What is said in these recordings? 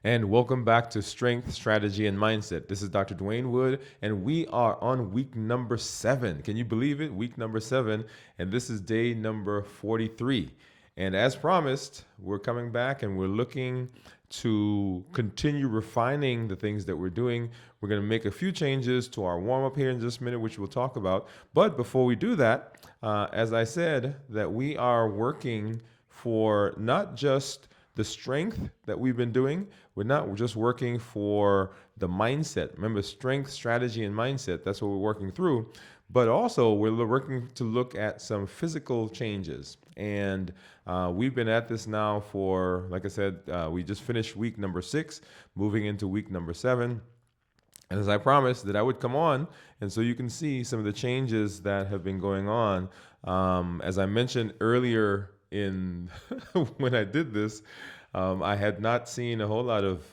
And welcome back to Strength, Strategy, and Mindset. This is Dr. Dwain Woode, and we are on week number 7. Can you believe it? Week number 7, and this is day number 43. And as promised, we're coming back and we're looking to continue refining the things that we're doing. We're going to make a few changes to our warm up here in just a minute, which we'll talk about. But before we do that, as I said, that we are working for not just the strength that we've been doing. We're just working for the mindset. Remember, strength, strategy, and mindset. That's what we're working through. But also, we're working to look at some physical changes. And we've been at this now for, like I said, we just finished week number 6, moving into week number 7. And as I promised that I would come on, and so you can see some of the changes that have been going on. As I mentioned earlier in when I did this, I had not seen a whole lot of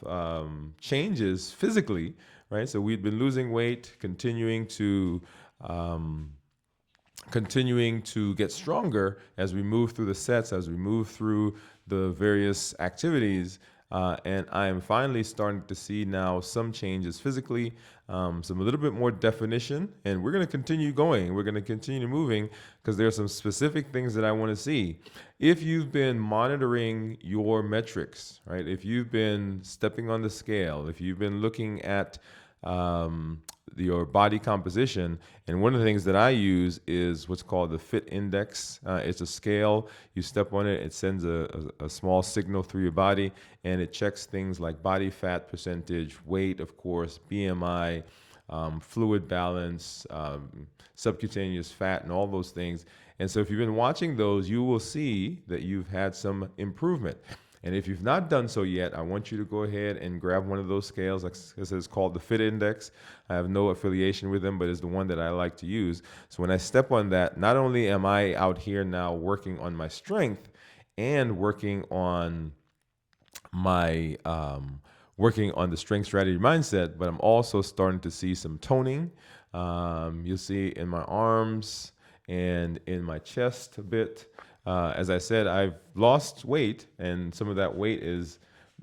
changes physically, right? So we'd been losing weight, um, continuing to get stronger as we move through the sets, as we move through the various activities. And I am finally starting to see now some changes physically, some a little bit more definition, and we're going to continue going. We're going to continue moving because there are some specific things that I want to see. If you've been monitoring your metrics, right? If you've been stepping on the scale, if you've been looking at your body composition. And one of the things that I use is what's called the Fit Index. It's a scale. You step on it, it sends a small signal through your body, and it checks things like body fat percentage, weight, of course, BMI, fluid balance, subcutaneous fat, and all those things. And so if you've been watching those, you will see that you've had some improvement. And if you've not done so yet, I want you to go ahead and grab one of those scales. Like this is called the Fit Index. I have no affiliation with them, but it's the one that I like to use. So when I step on that, not only am I out here now working on my strength and my working on the strength strategy mindset, but I'm also starting to see some toning. You'll see in my arms and in my chest a bit. As I said, I've lost weight, and some of that weight is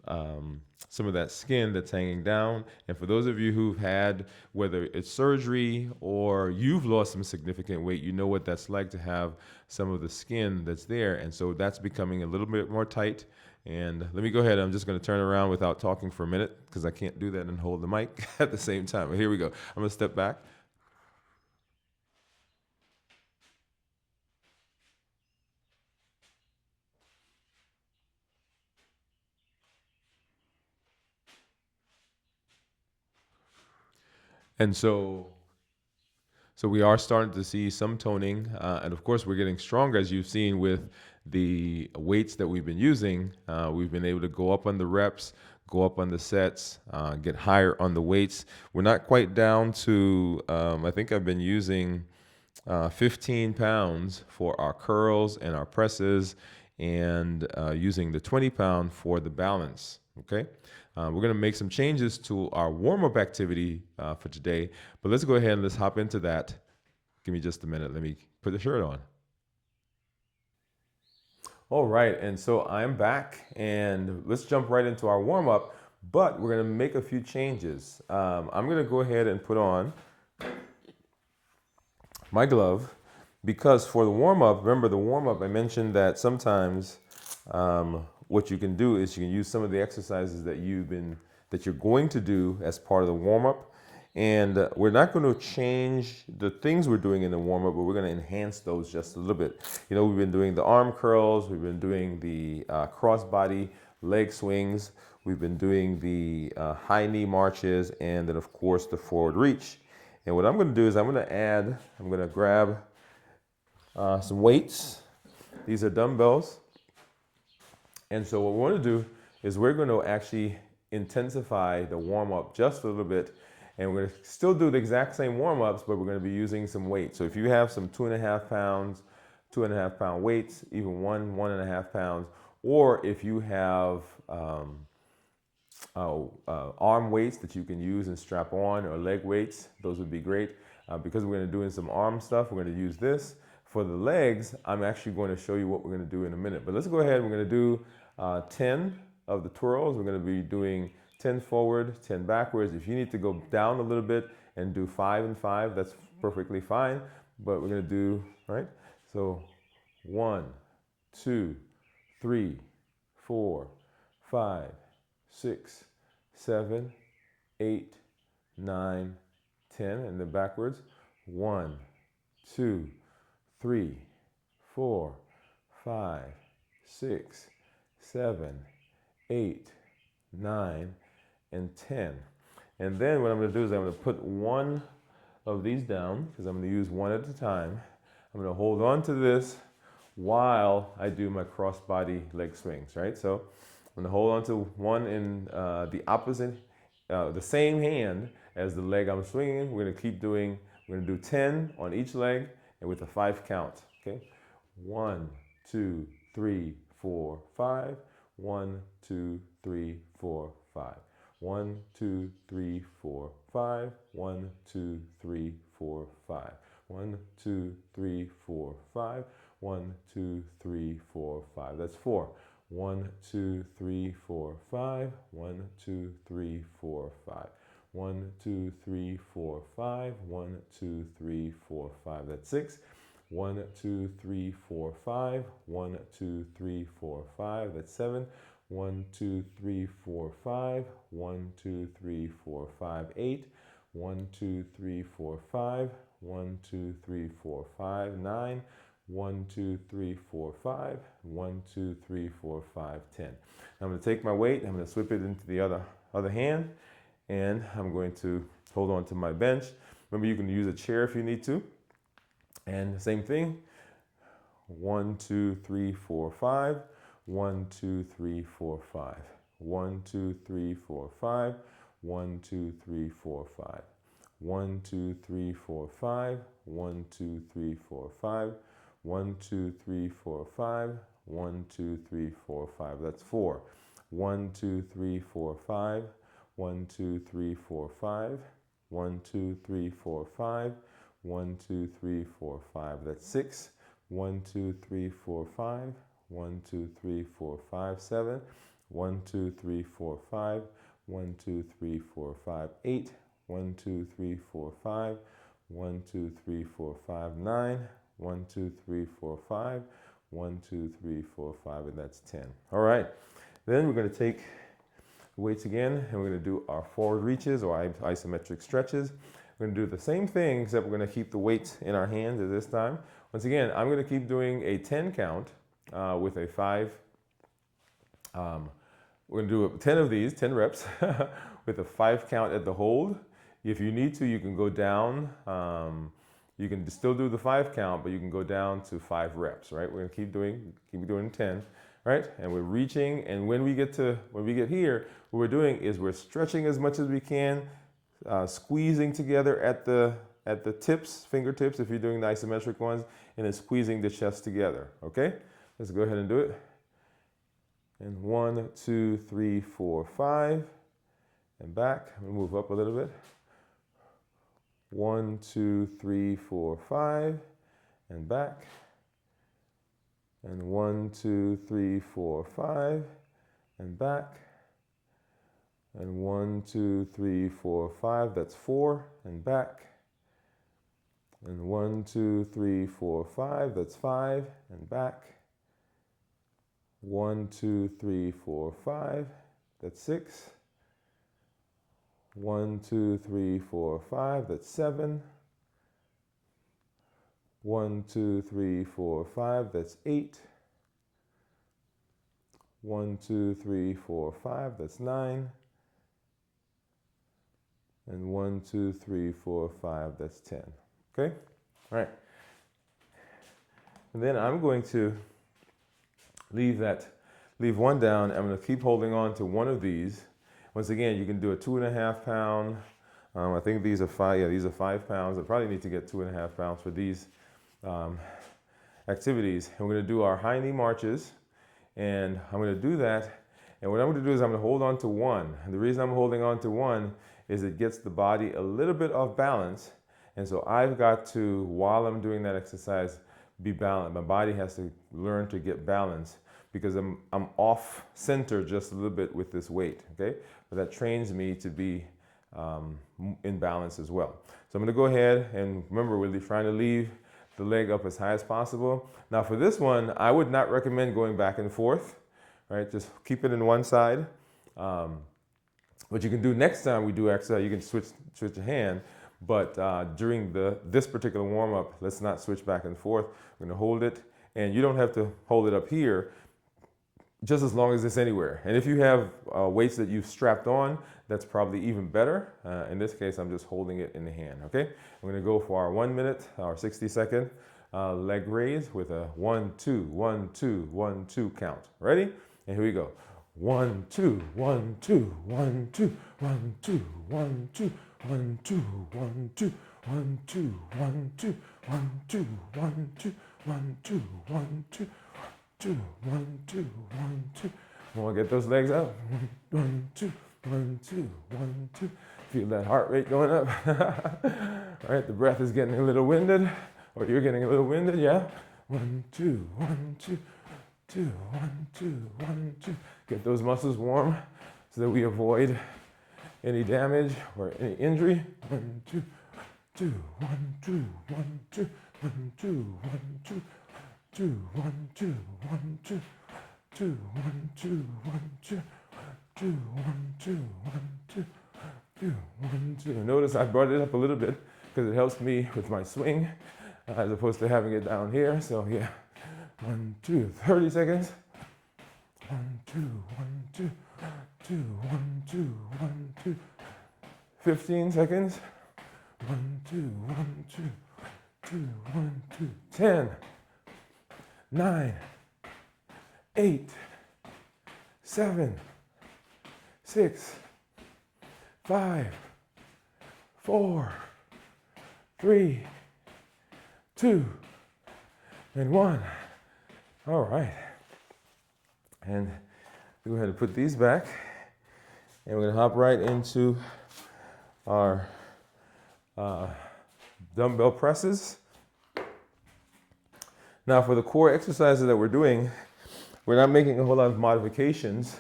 some of that skin that's hanging down. And for those of you who've had, whether it's surgery or you've lost some significant weight, you know what that's like to have some of the skin that's there. And so that's becoming a little bit more tight. And let me go ahead. I'm just going to turn around without talking for a minute because I can't do that and hold the mic at the same time. But here we go. I'm going to step back. And so we are starting to see some toning, and of course we're getting stronger, as you've seen with the weights that we've been using. We've been able to go up on the reps, go up on the sets, get higher on the weights. We're not quite down to, I think I've been using 15 pounds for our curls and our presses, and using the 20-pound for the balance. Okay, we're going to make some changes to our warm-up activity for today, but let's go ahead and let's hop into that. Give me just a minute. Let me put the shirt on. All right, and so I'm back, and let's jump right into our warm-up, but we're going to make a few changes. I'm going to go ahead and put on my glove because for the warm-up, remember the warm-up, I mentioned that sometimes what you can do is you can use some of the exercises that you're going to do as part of the warm-up. And we're not going to change the things we're doing in the warm-up, but we're going to enhance those just a little bit. You know, we've been doing the arm curls, we've been doing the cross-body leg swings, we've been doing the high knee marches, and then of course the forward reach. And what I'm going to do is I'm going to grab some weights. These are dumbbells. And so what we want to do is we're going to actually intensify the warm-up just a little bit. And we're going to still do the exact same warm-ups, but we're going to be using some weight. So if you have some 2.5 pounds, 2.5 pound weights, even 1.5 pounds, or if you have arm weights that you can use and strap on, or leg weights, those would be great. Because we're going to do some arm stuff, we're going to use this. For the legs, I'm actually going to show you what we're going to do in a minute. But let's go ahead. We're going to do 10 of the twirls. We're going to be doing 10 forward, 10 backwards. If you need to go down a little bit and do 5 and 5, that's perfectly fine. But we're going to do, right? So 1, 2, 3, 4, 5, 6, 7, 8, 9, 10, and then backwards. 1, 2, 3, 4, 5, 6, 7, 8, 9, and 10. And then what I'm going to do is I'm going to put one of these down because I'm going to use one at a time. I'm going to hold on to this while I do my cross-body leg swings, right? So I'm going to hold on to one in the opposite, the same hand as the leg I'm swinging. We're going to keep doing, we're going to do 10 on each leg and with a 5 count, okay? 1, 2, 3, 4, 5. 1, 2, 3, 4, 5. 1, 2, 3, 4, 5. 1, 2, 3, 4, 5. 1, 2, 3, 4, 5. 1, 2, 3, 4, 5. That's 4. 1, 2, 3, 4, 5. 1, 2, 3, 4, 5. 1, 2, 3, 4, 5. 1, 2, 3, 4, 5. That's 6. 1, 2, 3, 4, 5. 1, 2, 3, 4, 5. That's 7. 1, 2, 3, 4, 5. 1, 2, 3, 4, 5. 8. 1, 2, 3, 4, 5. 1, 2, 3, 4, 5. 9. 1, 2, 3, 4, 5. 1, 2, 3, 4, 5. 10. I'm going to take my weight. I'm going to swip it into the other hand, and I'm going to hold on to my bench. Remember, you can use a chair if you need to. And the same thing. 1, 2, 3, 4, 5. 1, 2, 3, 4, 5. 1, 2, 3, 4, 5. 1, 2, 3, 4, 5. 1, 2, 3, 4, 5. 1, 2, 3, 4, 5. 1, 2, 3, 4, 5. 1, 2, 3, 4, 5. That's 4. 1, 2, 3, 4, 5. 1, 2, 3, 4, 5. 1, 2, 3, 4, 5. 1, 2, 3, 4, 5. That's 6. 1, 2, 3, 4, 5. 1, 2, 3, 4, 5, 7. 1, 2, 3, 4, 5. 1, 2, 3, 4, 5, 8. 1, 2, 3, 4, 5. 1, 2, 3, 4, 5, 9. 1, 2, 3, 4, 5. 1, 2, 3, 4, 5, and that's 10. All right. Then we're going to take weights again, and we're going to do our forward reaches or isometric stretches. We're going to do the same thing, except we're going to keep the weights in our hands at this time. Once again, I'm going to keep doing a 10 count with a 5. We're going to do 10 of these, 10 reps, with a 5 count at the hold. If you need to, you can go down. You can still do the 5 count, but you can go down to 5 reps, right? We're going to keep doing 10, right? And we're reaching, and when we get here, what we're doing is we're stretching as much as we can, squeezing together at the tips, fingertips, if you're doing the isometric ones, and then squeezing the chest together, okay? Let's go ahead and do it. And 1, 2, 3, 4, 5, and back. I'm gonna move up a little bit. 1, 2, 3, 4, 5, and back. And 1, 2, 3, 4, 5, and back. And 1, 2, 3, 4, 5, that's 4, and back. And 1, 2, 3, 4, 5, that's 5, and back. 1, 2, 3, 4, 5, that's 6. 1, 2, 3, 4, 5, that's 7. 1, 2, 3, 4, 5, that's 8. 1, 2, 3, 4, 5, that's 9. And 1, 2, 3, 4, 5, that's 10. Okay? All right. And then I'm going to leave one down. I'm going to keep holding on to one of these. Once again, you can do a 2.5 pound. I think these are 5. Yeah, these are 5 pounds. I probably need to get 2.5 pounds for these activities. And we're going to do our high knee marches. And I'm going to do that. And what I'm going to do is I'm going to hold on to one. And the reason I'm holding on to one is it gets the body a little bit off balance. And so I've got to, while I'm doing that exercise, be balanced. My body has to learn to get balance because I'm off center just a little bit with this weight, okay? But that trains me to be in balance as well. So I'm gonna go ahead and remember, we're trying to leave the leg up as high as possible. Now for this one, I would not recommend going back and forth, right? Just keep it in one side. What you can do next time we do exercise, you can switch your hand, but during this particular warm-up, let's not switch back and forth. We're gonna hold it, and you don't have to hold it up here, just as long as it's anywhere. And if you have weights that you've strapped on, that's probably even better. In this case, I'm just holding it in the hand, okay? I'm gonna go for our 1 minute, our 60-second leg raise with a 1, 2, 1, 2, 1, 2 count. Ready? And here we go. 1, 2, 1, 2, 1, 2, 1, 2, 1, 2, 1, 2, 1, 2, 1, 2, 1, 2, 1, 2, 1, 2, 1, 2, 1, 2, 2, 1, 2, 1, 2. I want to get those legs up. 1, 2, 1, 2, 1, 2. Feel that heart rate going up. All right, the breath is getting a little winded, or you're getting a little winded, yeah? 1, 2, 1, 2, 2, 1, 2, 1, 2. Get those muscles warm so that we avoid any damage or any injury. 1, 2, 2, 1, 2, 1, 2, 1, 2, 1, 2. 2, 1, 2, 1, 2, 2, 1, 2, 1, 2, 2, 1, 2, 1, 2, 2, 1, 2. Notice I brought it up a little bit because it helps me with my swing as opposed to having it down here. So yeah, 1, 2, 30 seconds. 1, 2, 1, 2, 2, 1, 2, 1, 2. 15 seconds. 1, 2, 1, 2, 2, 1, 2. 10. 9, 8, 7, 6, 5, 4, 3, 2, and 1. All right. And go ahead and put these back. And we're going to hop right into our dumbbell presses. Now for the core exercises that we're doing, we're not making a whole lot of modifications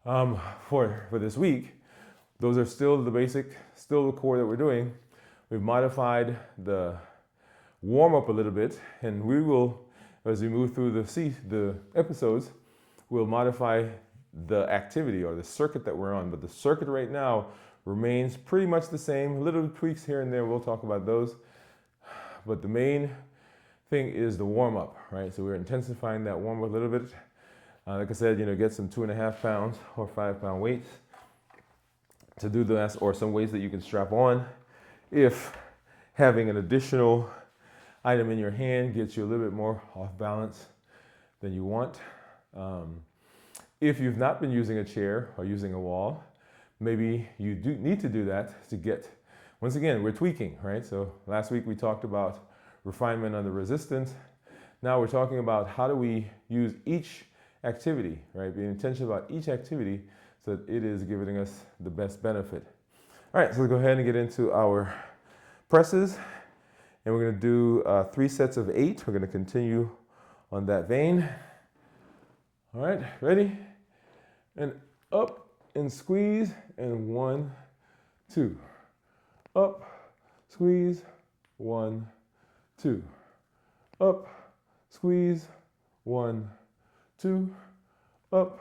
for this week. Those are still the basic, still the core that we're doing. We've modified the warm-up a little bit, and we will, as we move through the episodes, we'll modify the activity or the circuit that we're on. But the circuit right now remains pretty much the same. Little tweaks here and there, we'll talk about those. But the main thing is the warm-up, right? So we're intensifying that warm-up a little bit. Like I said, get some 2.5 pounds or 5 pound weights to do that, or some weights that you can strap on. If having an additional item in your hand gets you a little bit more off balance than you want. If you've not been using a chair or using a wall, maybe you do need to do that to get, once again, we're tweaking, right? So last week we talked about refinement on the resistance. Now we're talking about how do we use each activity, right? Being intentional about each activity so that it is giving us the best benefit. All right, so let's go ahead and get into our presses. And we're gonna do 3 sets of 8. We're gonna continue on that vein. All right, ready? And up and squeeze, and 1, 2. Up, squeeze, 1, 2. Up, squeeze, 1, 2. Up,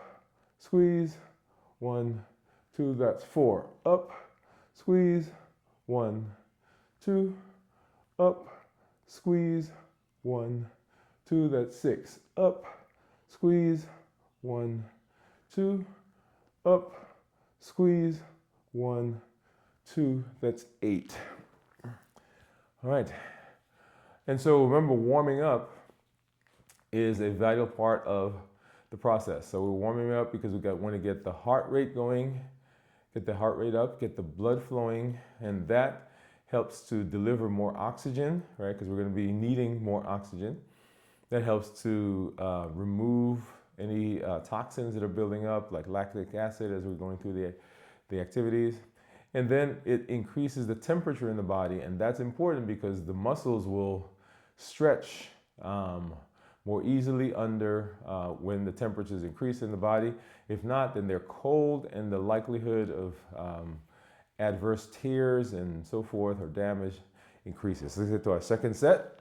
squeeze, 1, 2. That's 4. Up, squeeze, 1, 2. Up, squeeze, 1, 2. That's 6. Up, squeeze, 1, 2. Up, squeeze, 1, 2. That's 8. All right. And so remember, warming up is a vital part of the process. So we're warming up because want to get the heart rate going, get the heart rate up, get the blood flowing, and that helps to deliver more oxygen, right? Because we're going to be needing more oxygen. That helps to remove any toxins that are building up, like lactic acid, as we're going through the activities. And then it increases the temperature in the body, and that's important because the muscles will stretch more easily under when the temperatures increase in the body. If not, then they're cold, and the likelihood of adverse tears and so forth or damage increases. So let's get to our second set.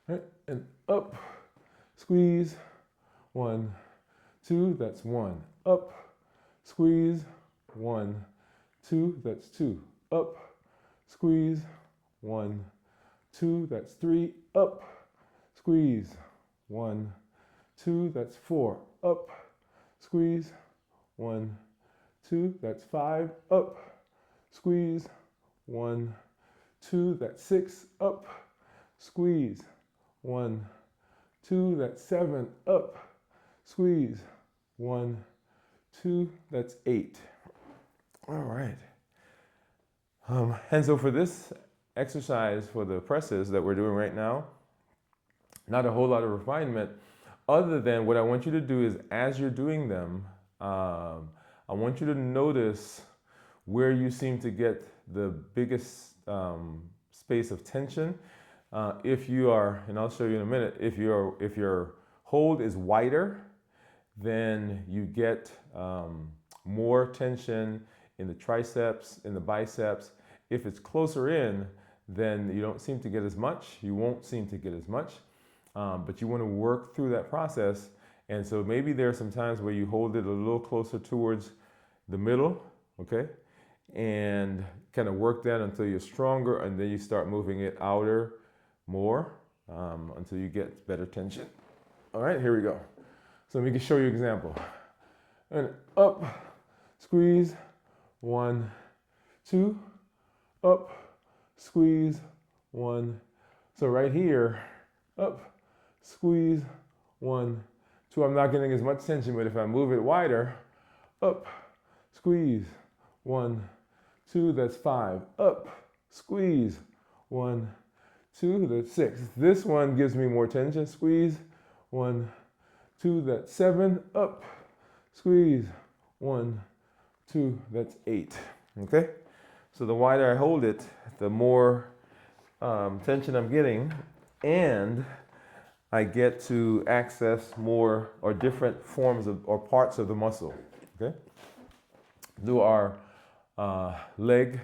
Right, and up, squeeze, 1, 2, that's 1, up, squeeze, 1, 2, that's 2, up, squeeze, 1, 2, that's 3, up, squeeze, 1, 2, that's 4, up, squeeze, 1, 2, that's 5, up, squeeze, 1, 2, that's 6, up, squeeze, 1, 2, that's 7, up, squeeze, 1, 2, that's 8. All right. And so for this exercise for the presses that we're doing right now, not a whole lot of refinement, other than what I want you to do is as you're doing them, I want you to notice where you seem to get the biggest space of tension. If you are, and I'll show you in a minute, if your hold is wider, then you get more tension in the triceps, in the biceps. If it's closer in, then you don't seem to get as much. You won't seem to get as much, but you want to work through that process. And so maybe there are some times where you hold it a little closer towards the middle, okay? And kind of work that until you're stronger, and then you start moving it outer more until you get better tension. All right, here we go. So let me show you an example. And up, squeeze, 1, 2, up, squeeze, 1. So right here, up, squeeze, 1, 2. I'm not getting as much tension, but if I move it wider, up, squeeze, 1, 2, that's 5, up, squeeze, 1, 2, that's 6. This one gives me more tension, squeeze, 1, 2, that's 7, up, squeeze, 1, 2, that's 8, okay? So the wider I hold it, the more tension I'm getting, and I get to access more or different forms of or parts of the muscle, okay? Do our leg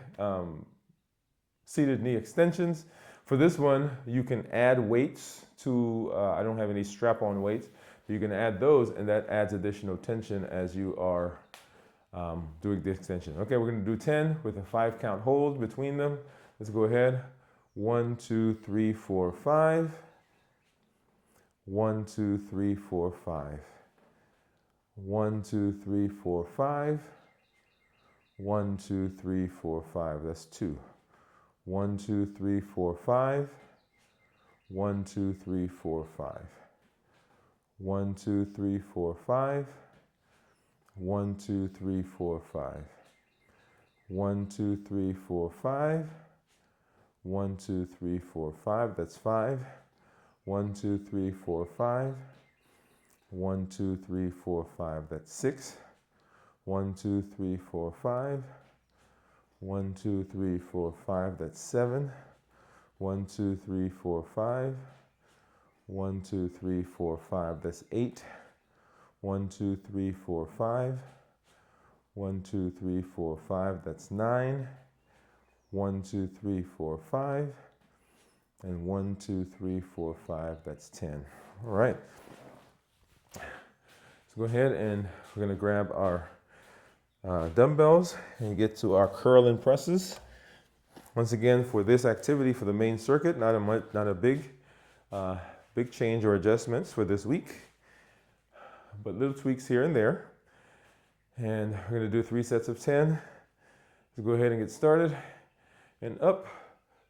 seated knee extensions. For this one, you can add weights to, I don't have any strap-on weights, but you can add those, and that adds additional tension as you are doing the extension. Okay, we're gonna do 10 with a 5-count hold between them. Let's go ahead. 1, 2, 3, 4, 5. 1, 2, 3, 4, 5. 1, 2, 3, 4, 5. 1, 2, 3, 4, 5. That's 2. 1, 2, 3, 4, 5. 1, 2, 3, 4, 5. 1, 2, 3, 4, 5. 1, 2, 3, 4, 5. 1, 2, 3, 4, 5. 1, 2, 3, 4, 5. That's 5. 1, 2, 3, 4, 5. 1, 2, 3, 4, 5. That's 6. 1, 2, 3, 4, 5. 1, 2, 3, 4, 5. That's 7. 1, 2, 3, 4, 5. 1, 2, 3, 4, 5. That's 8. 1, 2, 3, 4, 5. 1, 2, 3, 4, 5. That's 9. 1, 2, 3, 4, 5. And 1, 2, 3, 4, 5. That's 10. All right. So go ahead and we're going to grab our dumbbells and get to our curl and presses. Once again, for this activity for the main circuit, not a big change or adjustments for this week, but little tweaks here and there. And we're going to do 3 sets of 10. Let's go ahead and get started. And up,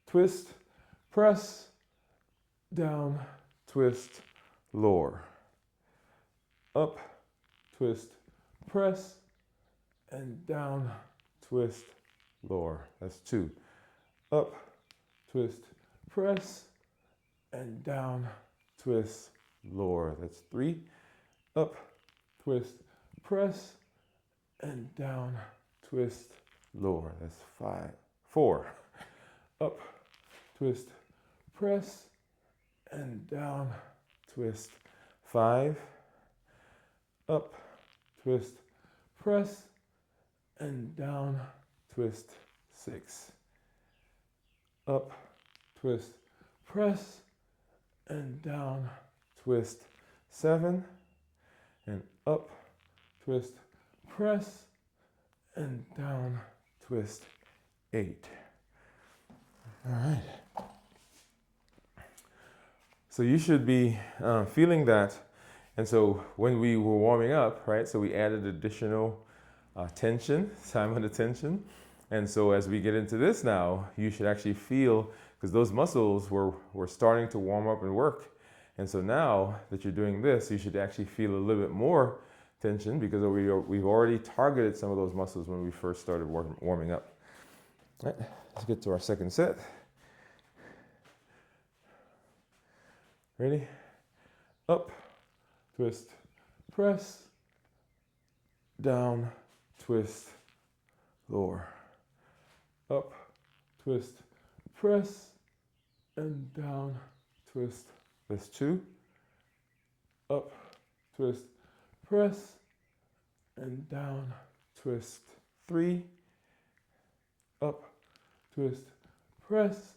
twist, press, down, twist, lower. Up, twist, press, and down, twist, lower. That's 2. Up, twist, press, and down, twist, lower. That's 3. Up, twist, press, and down, twist, lower. That's 4. Up, twist, press, and down, twist, 5, up, twist, press, and down, twist, 6, up, twist, press, and down, twist, 7, and up, twist, press, and down, twist, 8. All right. So you should be feeling that. And so when we were warming up, right, so we added additional tension, time under tension. And so as we get into this now, you should actually feel, because those muscles were starting to warm up and work. And so now that you're doing this, you should actually feel a little bit more tension, because we've already targeted some of those muscles when we first started warming up. All right, let's get to our second set. Ready? Up, twist, press, down, twist, lower. Up, twist, press, and down, twist. That's 2. Up, twist, press, and down, twist. 3. Up, twist, press,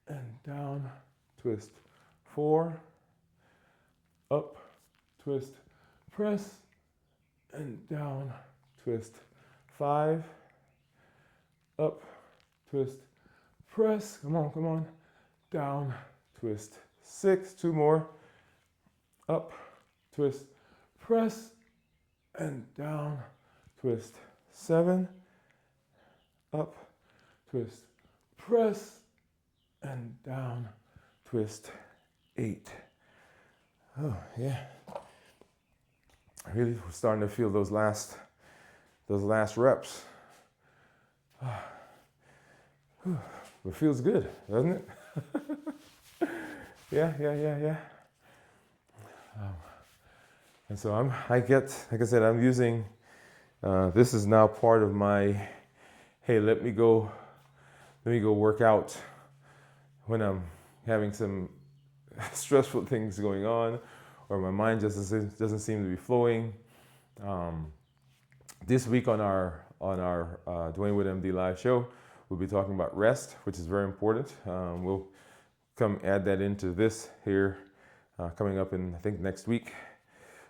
and down, twist. 4. Up, twist, press, and down, twist. 5. Up, twist, press, come on, down, twist. 6, 2 more. Up, twist, press, and down, twist. 7. Up, twist, press, and down, twist. 8. Oh, yeah. Really, we're starting to feel those last reps. It feels good, doesn't it? Yeah. And so like I said, I'm using, this is now part of my, hey, let me go work out when I'm having some stressful things going on, or my mind just doesn't seem to be flowing. This week on our Dwain Woode MD live show, we'll be talking about rest, which is very important. We'll come add that into this here coming up in, I think, next week,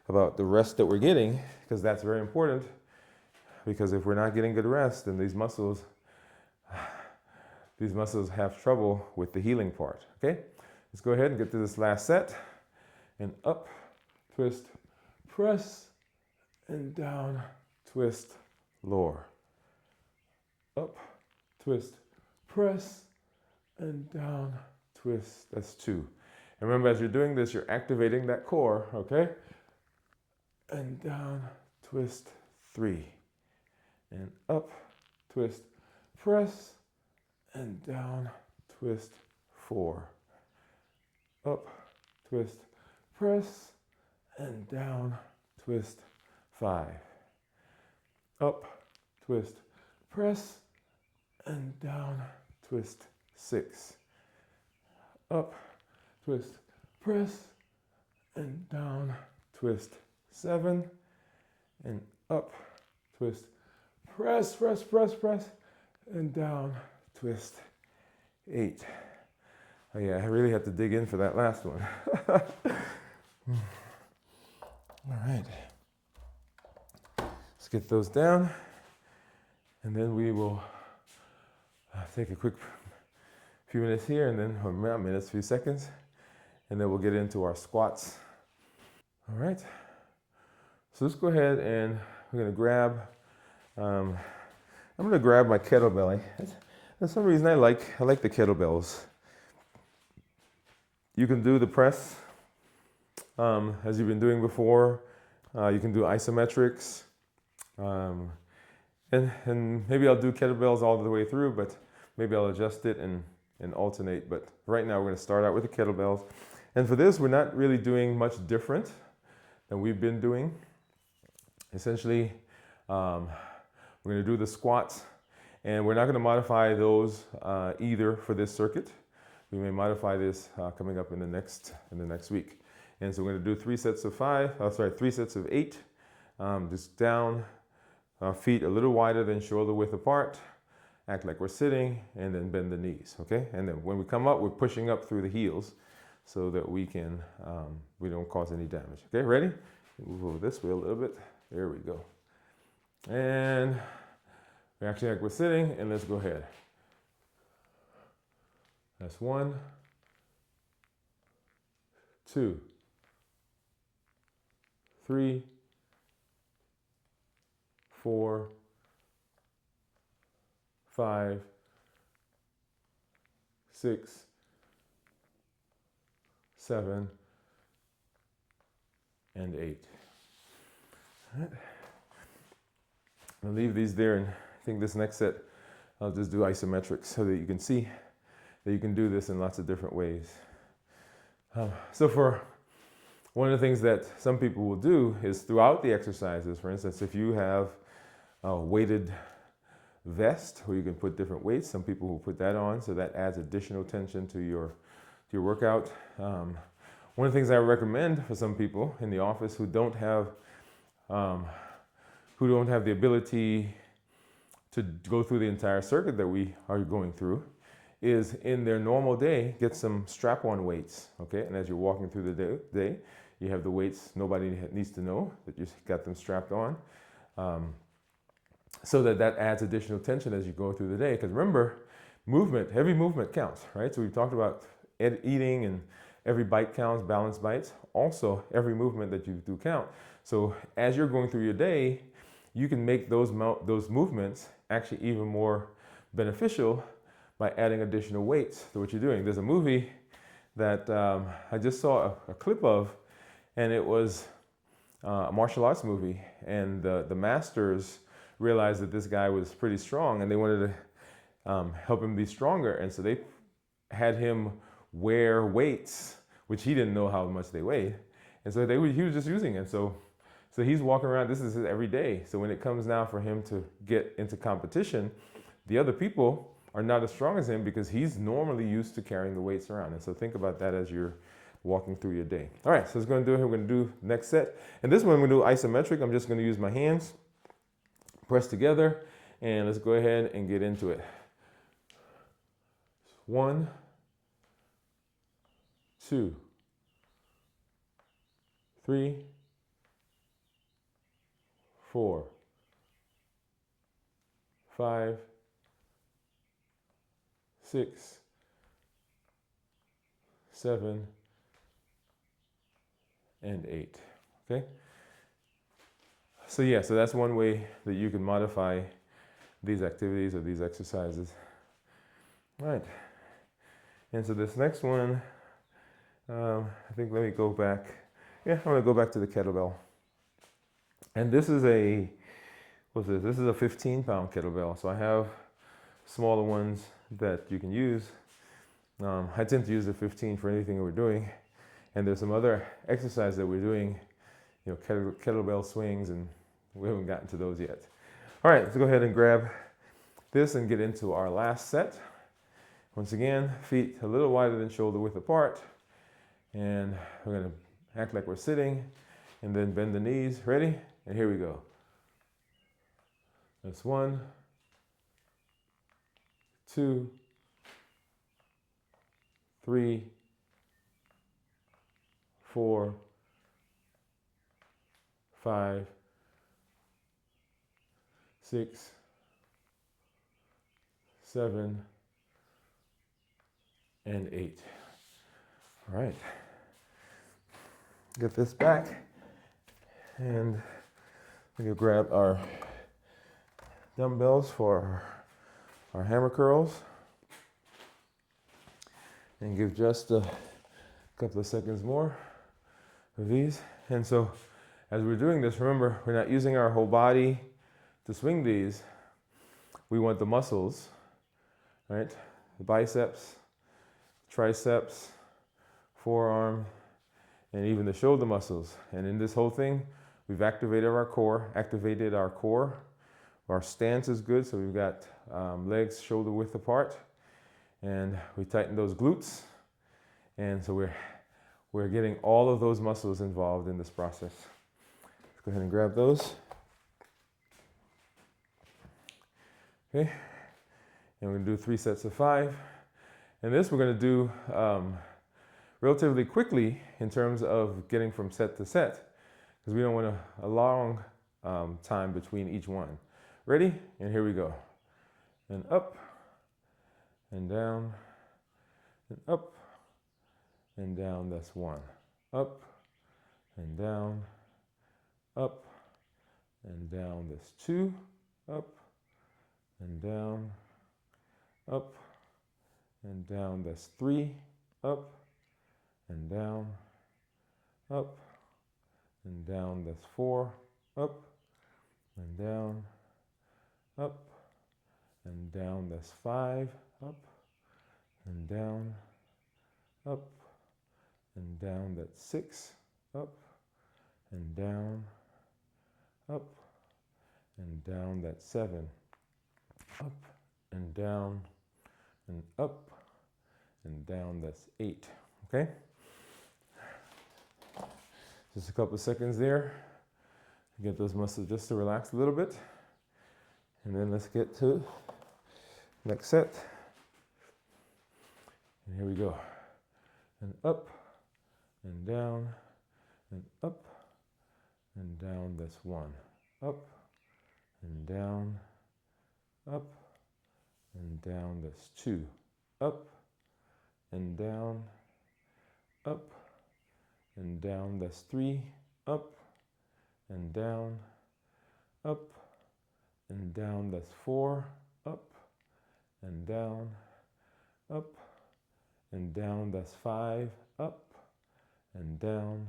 about the rest that we're getting, because that's very important. Because if we're not getting good rest, then these muscles have trouble with the healing part. Okay, let's go ahead and get to this last set. And up, twist, press, and down, twist, lower. Up, twist, press, and down, twist. That's 2. And remember, as you're doing this, you're activating that core, okay? And down, twist, 3. And up, twist, press, and down, twist, 4. Up, twist, press, and down, twist, 5. Up, twist, press, and down, twist, 6. Up, twist, press, and down, twist, 7. And up, twist, press, and down, twist, 8. Oh yeah, I really had to dig in for that last one. All right. Let's get those down, and then we will take a quick few minutes here, and then, or not minutes, few seconds, and then we'll get into our squats. All right. So let's go ahead and we're going to grab, I'm going to grab my kettlebell. For some reason I like the kettlebells. You can do the press as you've been doing before. You can do isometrics. And maybe I'll do kettlebells all the way through, but maybe I'll adjust it and alternate. But right now we're going to start out with the kettlebells. And for this, we're not really doing much different than we've been doing. Essentially, we're going to do the squats, and we're not going to modify those either for this circuit. We may modify this coming up in the next week. And so we're going to do 3 sets of 3 sets of 8, just down, feet a little wider than shoulder width apart, act like we're sitting, and then bend the knees, okay? And then when we come up, we're pushing up through the heels so that we can, we don't cause any damage. Okay, ready? Move over this way a little bit. There we go. And we actually like we're sitting, and let's go ahead. That's 1, 2, 3, 4, 5, 6, 7, and 8. All right. I'll leave these there, and I think this next set I'll just do isometrics so that you can see that you can do this in lots of different ways. So for one of the things that some people will do is throughout the exercises, for instance, if you have a weighted vest where you can put different weights, some people will put that on, so that adds additional tension to your workout. One of the things I recommend for some people in the office who don't have the ability to go through the entire circuit that we are going through is in their normal day, get some strap-on weights, okay? And as you're walking through the day, you have the weights. Nobody needs to know that you got them strapped on, so that adds additional tension as you go through the day. Because remember, heavy movement counts, right? So we've talked about eating, and every bite counts, balanced bites. Also, every movement that you do count. So as you're going through your day, you can make those movements actually even more beneficial by adding additional weights to what you're doing. There's a movie that I just saw a clip of, and it was a martial arts movie, and the masters realized that this guy was pretty strong, and they wanted to help him be stronger, and so they had him wear weights, which he didn't know how much they weighed, and so he was just using it. So he's walking around, this is his every day. So when it comes now for him to get into competition, the other people are not as strong as him because he's normally used to carrying the weights around. And so think about that as you're walking through your day. All right, so we're going to do next set. And this one we're going to do isometric. I'm just going to use my hands, press together, and let's go ahead and get into it. 1, 2, 3, 4, 5, 6, 7, and 8. Okay? So that's one way that you can modify these activities or these exercises. All right. And so this next one, I think let me go back. Yeah, I'm going to go back to the kettlebell. And this is a 15-pound kettlebell. So I have smaller ones that you can use. I tend to use the 15 for anything that we're doing. And there's some other exercises that we're doing, kettlebell swings, and we haven't gotten to those yet. All right, let's go ahead and grab this and get into our last set. Once again, feet a little wider than shoulder width apart. And we're going to act like we're sitting, and then bend the knees. Ready? And here we go. That's 1, 2, 3, 4, 5, 6, 7, and 8. All right. Get this back, and we can grab our dumbbells for our hammer curls, and give just a couple of seconds more of these. And so as we're doing this, remember, we're not using our whole body to swing these. We want the muscles, right? The biceps, triceps, forearm, and even the shoulder muscles. And in this whole thing, we've activated our core. Our stance is good, so we've got legs shoulder width apart. And we tighten those glutes. And so we're getting all of those muscles involved in this process. Let's go ahead and grab those. Okay. And we're going to do 3 sets of 5. And this we're going to do relatively quickly in terms of getting from set to set, because we don't want a long time between each one. Ready? And here we go. And up, and down, and up, and down. That's 1. Up, and down, up, and down. That's 2. Up, and down, up, and down. That's 3. Up, and down, up, and down. That's 4. Up, and down, up, and down. That's 5. Up, and down, up, and down. That's 6. Up, and down, up, and down. That's 7. Up, and down, and up, and down. That's 8. Okay? Just a couple of seconds there. Get those muscles just to relax a little bit. And then let's get to next set. And here we go. And up, and down, and up, and down. That's 1. Up, and down, up, and down. That's 2. Up, and down, up, and down. That's 3. Up, and down, up, and down. That's 4. Up, and down, up, and down. That's 5. Up, and down,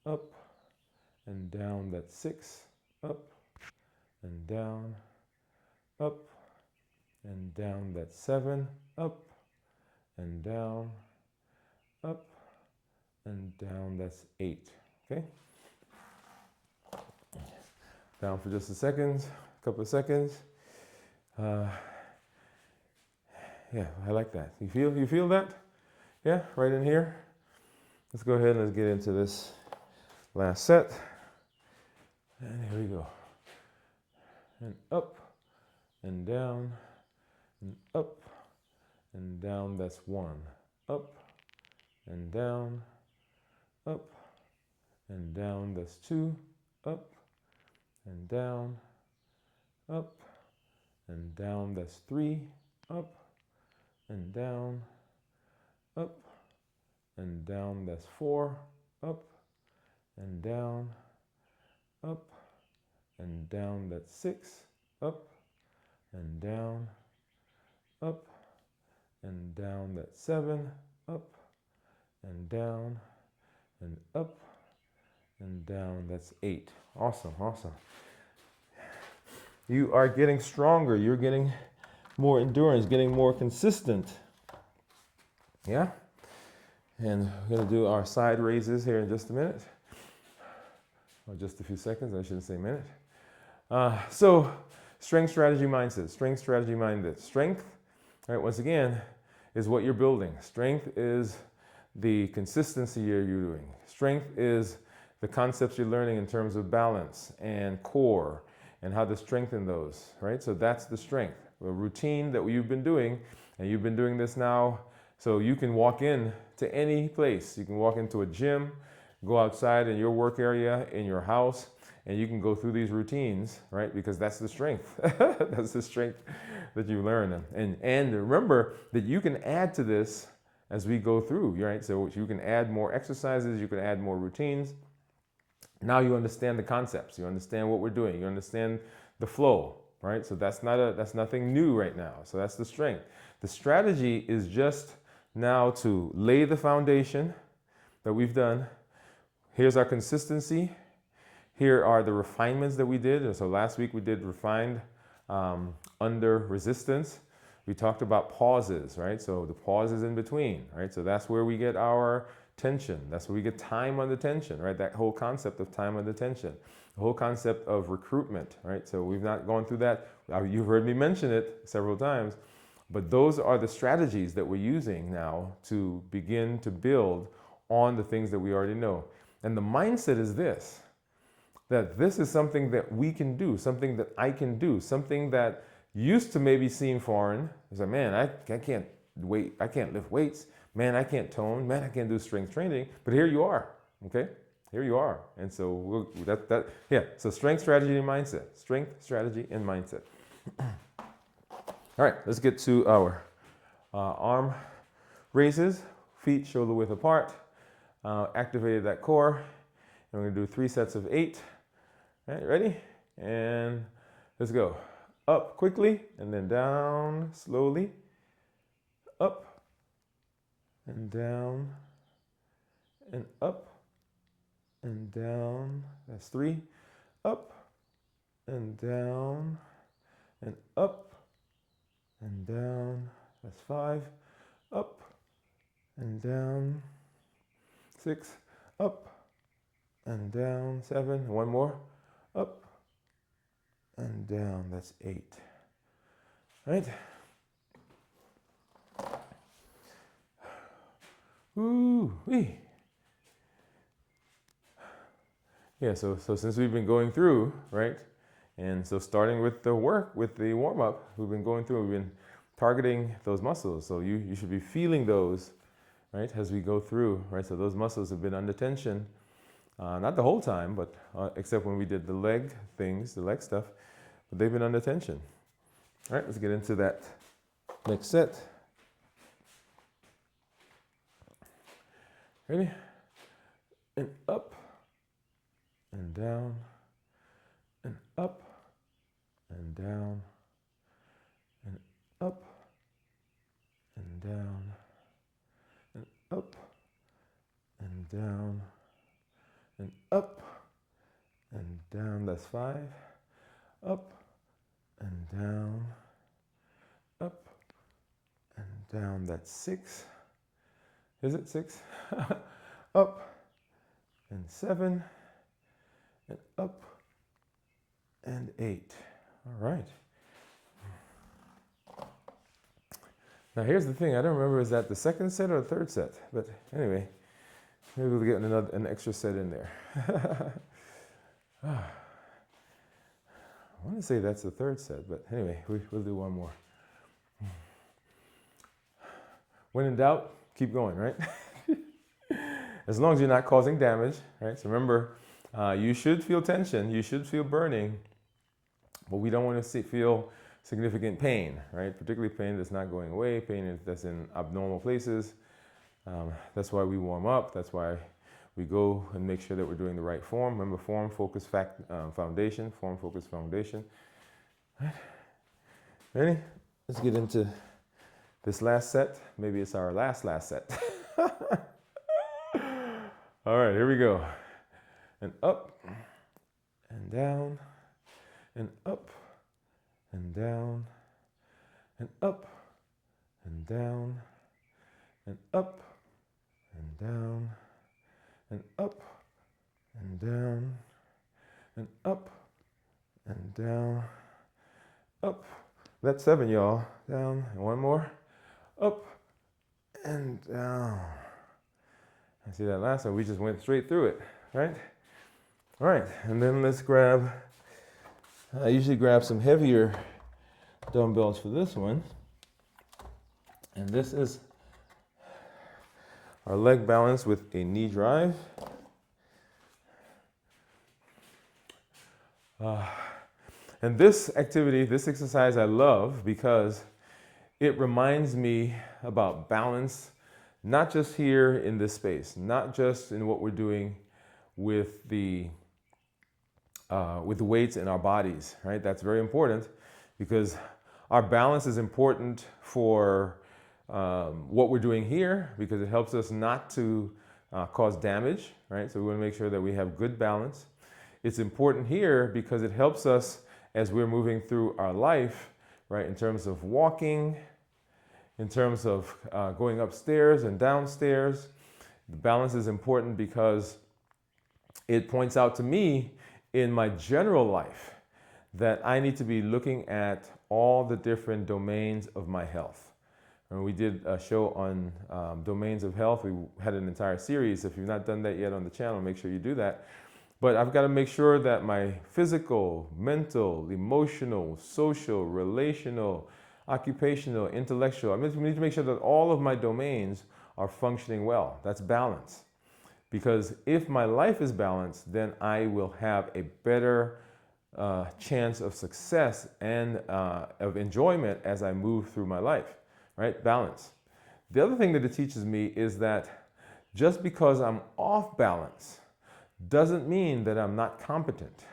up, and down. That's 6. Up, and down, up, and down. That's 7. Up, and down, up, and down. That's 8. Okay? Down for just a couple of seconds. Yeah, I like that. You feel that? Yeah, right in here. Let's go ahead and let's get into this last set. And here we go. And up, and down, and up, and down. That's 1. Up, and down, up, and down. That's 2. Up, and down, up, and down. That's 3. Up, and down, up, and down. That's 4. Up, and down, up, and down. That's 6. Up, and down, up, and down. That's 7. Up, and down, and up, and down. That's 8. Awesome, awesome. You are getting stronger. You're getting more endurance, getting more consistent. Yeah? And we're going to do our side raises here in just a minute. Or just a few seconds. I shouldn't say minute. So, strength, strategy, mindset. Strength, strategy, mindset. Strength, right, once again, is what you're building. Strength is the consistency you're doing. Strength is the concepts you're learning in terms of balance and core and how to strengthen those, right? So that's the strength. The routine that you've been doing, and you've been doing this now, so you can walk in to any place. You can walk into a gym, go outside in your work area, in your house, and you can go through these routines, right? Because that's the strength. That's the strength that you learn. And remember that you can add to this as we go through, right? So you can add more exercises, you can add more routines. Now you understand the concepts, you understand what we're doing, you understand the flow, right? So that's nothing new right now. So that's the strength. The strategy is just now to lay the foundation that we've done. Here's our consistency. Here are the refinements that we did. And so last week we did refined under resistance. We talked about pauses, right? So the pauses in between, right? So that's where we get our tension. That's where we get time under tension, right? That whole concept of time under tension. The whole concept of recruitment, right? So we've not gone through that. You've heard me mention it several times, But those are the strategies that we're using now to begin to build on the things that we already know. And the mindset is this, that this is something that we can do, something that I can do, something that used to maybe seem foreign. It's like, man, I can't I can't lift weights. Man, I can't tone. Man, I can't do strength training. But here you are, okay? Here you are. And so so strength, strategy, and mindset. Strength, strategy, and mindset. All right, let's get to our arm raises, feet shoulder width apart. Activated that core. And we're gonna do 3 sets of 8. All right, ready? And let's go. Up quickly, and then down slowly. Up, and down, and up, and down. That's 3. Up, and down, and up, and down. That's 5. Up, and down. 6. Up, and down. 7. One more. Up, and down. That's 8. Right? Ooh-wee. Yeah, so since we've been going through, right? And so starting with the warm-up, we've been targeting those muscles. So you should be feeling those, right, as we go through, right? So those muscles have been under tension, not the whole time, but except when we did the leg stuff, but they've been under tension. All right, let's get into that next set. Ready? And up, and down, and up, and down, and up, and down, and up, and down, and up, and down. That's 5. Up, and down, up, and down. That's 6. Is it 6? Up, and 7, and up, and 8. All right. Now here's the thing. I don't remember, is that the second set or the third set? But anyway, maybe we'll get an extra set in there. I want to say that's the third set, but anyway, we'll do one more. When in doubt, keep going, right? As long as you're not causing damage, right? So remember, you should feel tension, you should feel burning, but we don't want to feel significant pain, right? Particularly pain that's not going away, pain that's in abnormal places. That's why we warm up. That's why we go and make sure that we're doing the right form. Remember, form, focus, foundation. Form, focus, foundation. Right. Ready? Let's get into this last set. Maybe it's our last set. All right, here we go. And up, and down, and up, and down, and up, and down, and up, and down, and up, and down, and up, and down, up. That's 7, y'all. Down, and one more. Up, and down. I see that last one, we just went straight through it, right? All right, and then let's grab, I usually grab some heavier dumbbells for this one. And this is our leg balance with a knee drive. And this activity, this exercise I love because it reminds me about balance, not just here in this space, not just in what we're doing with the weights in our bodies, right? That's very important because our balance is important for what we're doing here because it helps us not to cause damage, right? So we want to make sure that we have good balance. It's important here because it helps us as we're moving through our life, right? In terms of walking, in terms of going upstairs and downstairs. The balance is important because it points out to me in my general life that I need to be looking at all the different domains of my health. And we did a show on domains of health. We had an entire series. If you've not done that yet on the channel, make sure you do that. But I've got to make sure that my physical, mental, emotional, social, relational, occupational, intellectual, I need to make sure that all of my domains are functioning well. That's balance. Because if my life is balanced, then I will have a better chance of success and of enjoyment as I move through my life, right? Balance. The other thing that it teaches me is that just because I'm off balance doesn't mean that I'm not competent,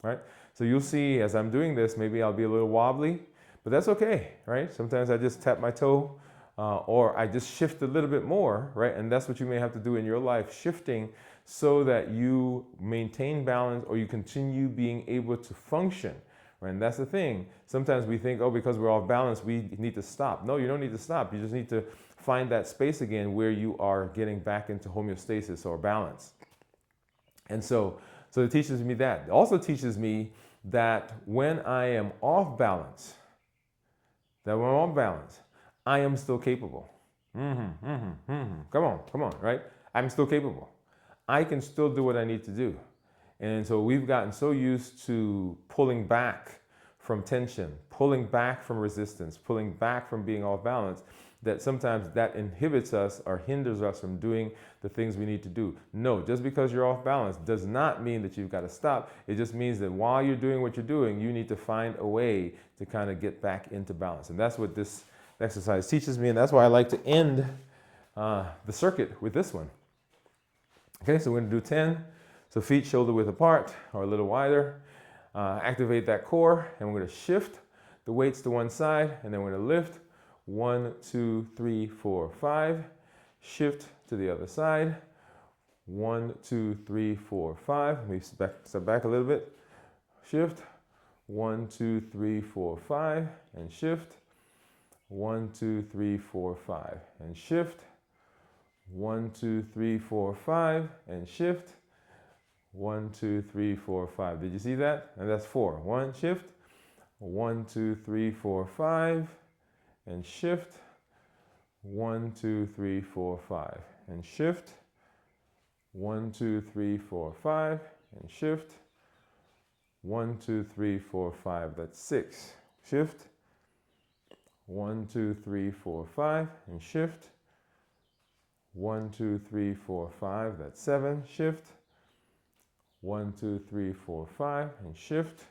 right? So you'll see as I'm doing this, maybe I'll be a little wobbly, but that's okay, right? Sometimes I just tap my toe or I just shift a little bit more, right? And that's what you may have to do in your life, shifting so that you maintain balance or you continue being able to function, right? And that's the thing. Sometimes we think, oh, because we're off balance, we need to stop. No, you don't need to stop. You just need to find that space again where you are getting back into homeostasis or balance. And so it teaches me that. It also teaches me that when I am off balance, I am still capable. Come on, right? I'm still capable. I can still do what I need to do. And so we've gotten so used to pulling back from tension, pulling back from resistance, pulling back from being off balance, that sometimes that inhibits us or hinders us from doing the things we need to do. No, just because you're off balance does not mean that you've got to stop. It just means that while you're doing what you're doing, you need to find a way to kind of get back into balance. And that's what this exercise teaches me, and that's why I like to end the circuit with this one. Okay, so we're going to do 10. So feet shoulder width apart or a little wider. Activate that core, and we're going to shift the weights to one side, and then we're going to lift. 1, 2, 3, 4, 5. Shift to the other side. 1, 2, 3, 4, 5. Let me step back a little bit. Shift. 1, 2, 3, 4, 5, and shift. 1, 2, 3, 4, 5, and shift. 1, 2, 3, 4, 5, and shift. 1, 2, 3, 4, 5. Did you see that? And that's 4. 1, shift. 1, 2, 3, 4, 5, and shift. 1, 2, 3, 4, 5, and shift. 1, 2, 3, 4, 5, and shift. 1, 2, 3, 4, 5. That's 6. Shift. 1, 2, 3, 4, 5, and shift. 1, 2, 3, 4, 5. That's 7. Shift. 1, 2, 3, 4, 5, and shift.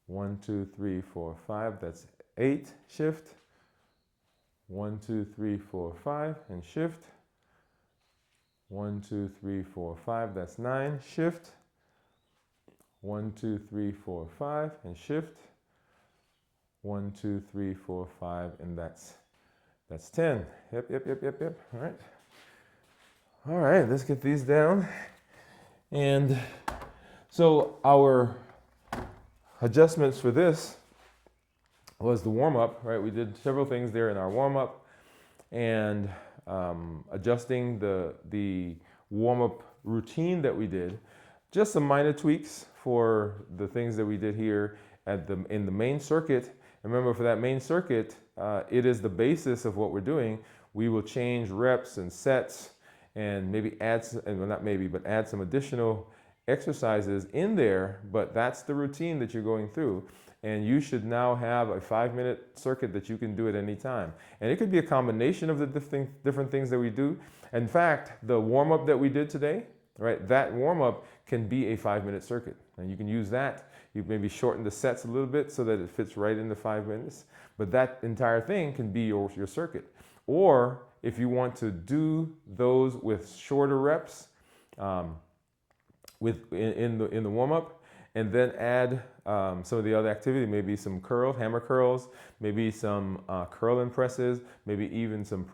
1, 2, 3, 4, 5. That's 8. Shift. 1, 2, 3, 4, 5, and shift. 1, 2, 3, 4, 5. That's 9. Shift. 1, 2, 3, 4, 5, and shift. 1, 2, 3, 4, 5, and that's 10. Yep. All right, let's get these down. And so our adjustments for this was the warm-up, right? We did several things there in our warm-up, and adjusting the warm-up routine that we did. Just some minor tweaks for the things that we did here in the main circuit. Remember, for that main circuit, it is the basis of what we're doing. We will change reps and sets and maybe add some additional exercises in there, but that's the routine that you're going through. And you should now have a 5-minute circuit that you can do at any time. And it could be a combination of the different things that we do. In fact, the warm-up that we did today, right, that warm-up can be a 5-minute circuit. And you can use that. You maybe shorten the sets a little bit so that it fits right into 5 minutes. But that entire thing can be your circuit. Or if you want to do those with shorter reps in the warm-up, and then add some of the other activity, maybe some curls, hammer curls, maybe some curl and presses, maybe even some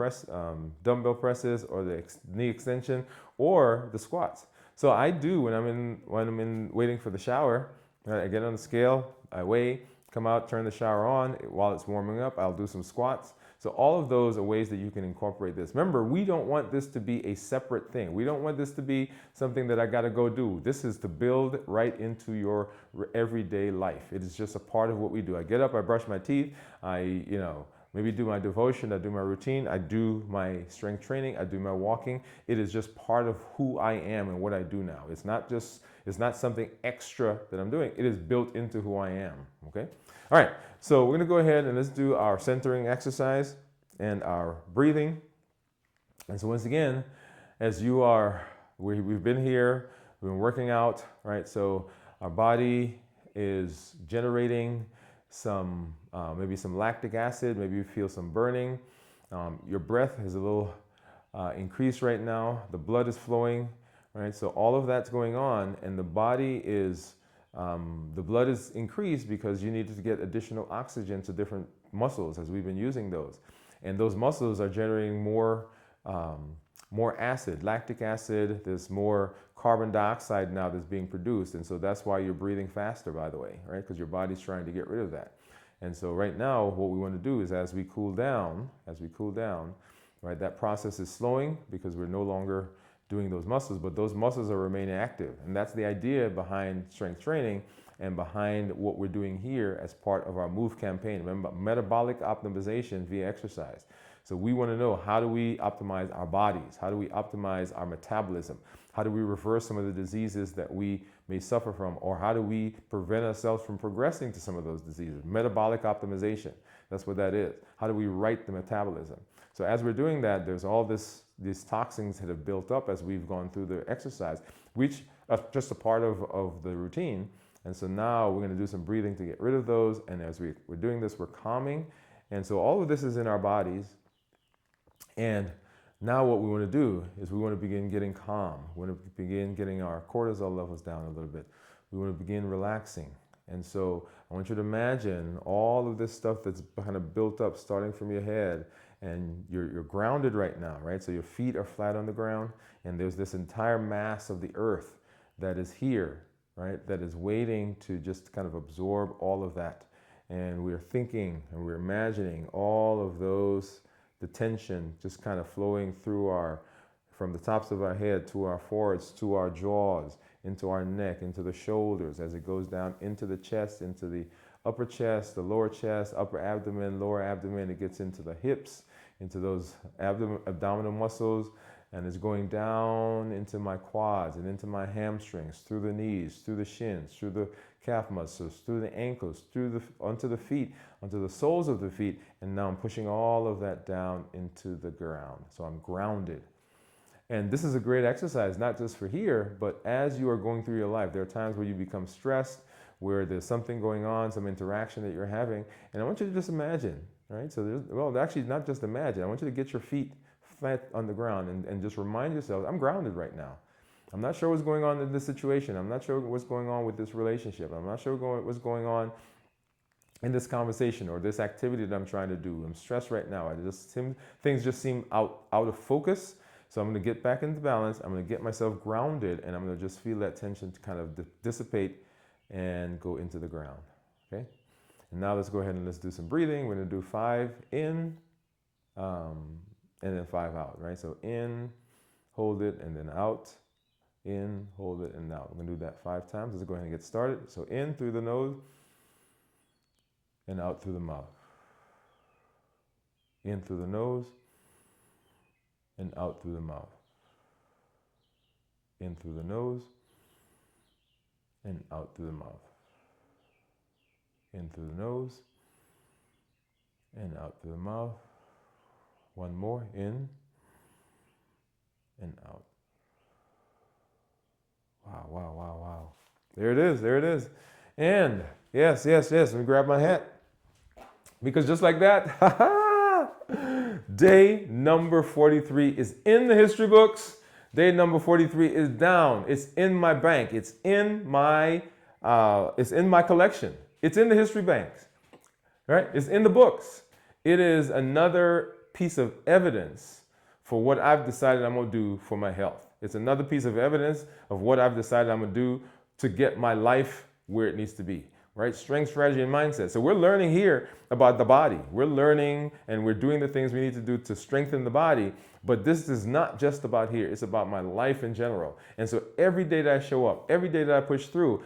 dumbbell presses, or the knee extension, or the squats. So I do when I'm waiting for the shower. I get on the scale, I weigh, come out, turn the shower on. While it's warming up, I'll do some squats. So all of those are ways that you can incorporate this. Remember, we don't want this to be a separate thing. We don't want this to be something that I got to go do. This is to build right into your everyday life. It is just a part of what we do. I get up, I brush my teeth, I, maybe do my devotion, I do my routine, I do my strength training, I do my walking. It is just part of who I am and what I do now. It's not something extra that I'm doing. It is built into who I am, okay? All right, so we're gonna go ahead and let's do our centering exercise and our breathing. And so once again, as we've been here, we've been working out, right? So our body is generating some, maybe some lactic acid, maybe you feel some burning. Your breath is a little increased right now. The blood is flowing, right? So all of that's going on, and the body is, the blood is increased because you need to get additional oxygen to different muscles as we've been using those. And those muscles are generating more acid, lactic acid. There's more carbon dioxide now that's being produced. And so that's why you're breathing faster, by the way, right? Because your body's trying to get rid of that. And so right now, what we want to do is as we cool down, right, that process is slowing because we're no longer doing those muscles, but those muscles are remaining active. And that's the idea behind strength training and behind what we're doing here as part of our MOVE campaign. Remember, metabolic optimization via exercise. So we want to know, how do we optimize our bodies? How do we optimize our metabolism? How do we reverse some of the diseases that we may suffer from? Or how do we prevent ourselves from progressing to some of those diseases? Metabolic optimization, that's what that is. How do we right the metabolism? So as we're doing that, there's all these toxins that have built up as we've gone through the exercise, which are just a part of the routine. And so now we're going to do some breathing to get rid of those. And as we're doing this, we're calming. And so all of this is in our bodies. And now what we want to do is we want to begin getting calm. We want to begin getting our cortisol levels down a little bit. We want to begin relaxing. And so I want you to imagine all of this stuff that's kind of built up starting from your head, and you're grounded right now, right? So your feet are flat on the ground, and there's this entire mass of the earth that is here, right? That is waiting to just kind of absorb all of that. And we're thinking and we're imagining all of those, the tension just kind of flowing through from the tops of our head to our foreheads, to our jaws, into our neck, into the shoulders, as it goes down into the chest, into the upper chest, the lower chest, upper abdomen, lower abdomen. It gets into the hips, into those abdominal muscles, and it's going down into my quads and into my hamstrings, through the knees, through the shins, through the calf muscles, through the ankles, onto the feet, onto the soles of the feet, and now I'm pushing all of that down into the ground. So I'm grounded. And this is a great exercise, not just for here, but as you are going through your life. There are times where you become stressed, where there's something going on, some interaction that you're having, and I want you to just imagine, right? So actually not just imagine, I want you to get your feet flat on the ground and just remind yourself, I'm grounded right now. I'm not sure what's going on in this situation. I'm not sure what's going on with this relationship. I'm not sure what's going on in this conversation or this activity that I'm trying to do. I'm stressed right now. Things just seem out of focus. So I'm going to get back into balance. I'm going to get myself grounded, and I'm going to just feel that tension to kind of dissipate and go into the ground. Okay. And now let's go ahead and let's do some breathing. We're going to do 5 in, and then 5 out, right? So in, hold it, and then out. In, hold it, and out. We're going to do that 5 times. Let's go ahead and get started. So in through the nose and out through the mouth. In through the nose and out through the mouth. In through the nose and out through the mouth. In through the nose and out through the mouth. One more, in and out. Wow, wow, wow, wow. There it is, there it is. And yes, let me grab my hat. Because just like that, day number 43 is in the history books. Day number 43 is down. It's in my bank. It's in my collection. It's in the history banks, right? It's in the books. It is another piece of evidence for what I've decided I'm going to do for my health. It's another piece of evidence of what I've decided I'm going to do to get my life where it needs to be. right? Strength, strategy, and mindset. So we're learning here about the body. We're learning and we're doing the things we need to do to strengthen the body. But this is not just about here. It's about my life in general. And so every day that I show up, every day that I push through,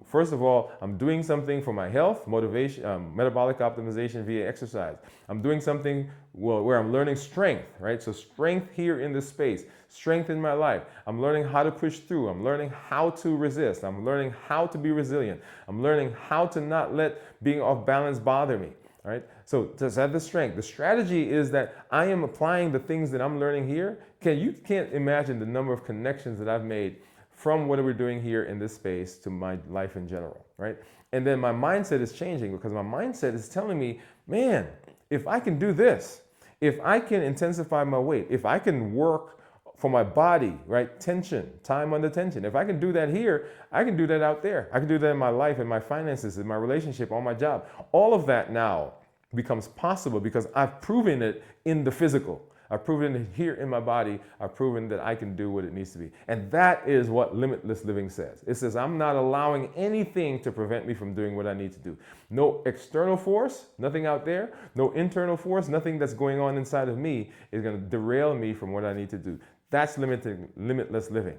first of all, I'm doing something for my health, motivation, metabolic optimization via exercise. I'm doing something where I'm learning strength, right? So strength here in this space, strength in my life. I'm learning how to push through. I'm learning how to resist. I'm learning how to be resilient. I'm learning how to not let being off balance bother me. All right. So to have the strength, the strategy is that I am applying the things that I'm learning here. You can't imagine the number of connections that I've made from what we're doing here in this space to my life in general, right? And then my mindset is changing because my mindset is telling me, man, if I can do this, if I can intensify my weight, if I can work for my body, right? Tension, time under tension. If I can do that here, I can do that out there. I can do that in my life, in my finances, in my relationship, on my job. All of that now becomes possible because I've proven it in the physical. I've proven it here in my body. I've proven that I can do what it needs to be. And that is what limitless living says. It says I'm not allowing anything to prevent me from doing what I need to do. No external force, nothing out there. No internal force, nothing that's going on inside of me is going to derail me from what I need to do. That's limitless living.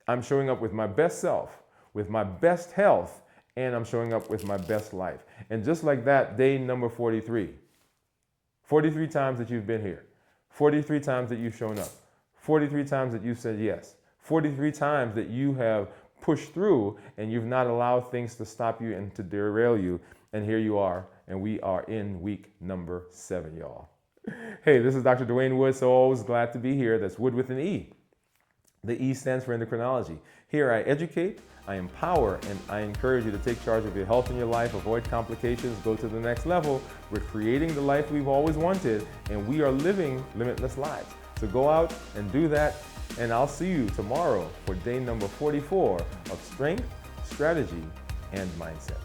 I'm showing up with my best self, with my best health, and I'm showing up with my best life. And just like that, day number 43. 43 times that you've been here. 43 times that you've shown up. 43 times that you've said yes. 43 times that you have pushed through and you've not allowed things to stop you and to derail you. And here you are, and we are in week number 7, y'all. Hey, this is Dr. Dwain Woode, so always glad to be here. That's Wood with an E. The E stands for endocrinology. Here I educate, I empower, and I encourage you to take charge of your health and your life, avoid complications, go to the next level. We're creating the life we've always wanted, and we are living limitless lives. So go out and do that, and I'll see you tomorrow for day number 44 of strength, strategy, and mindset.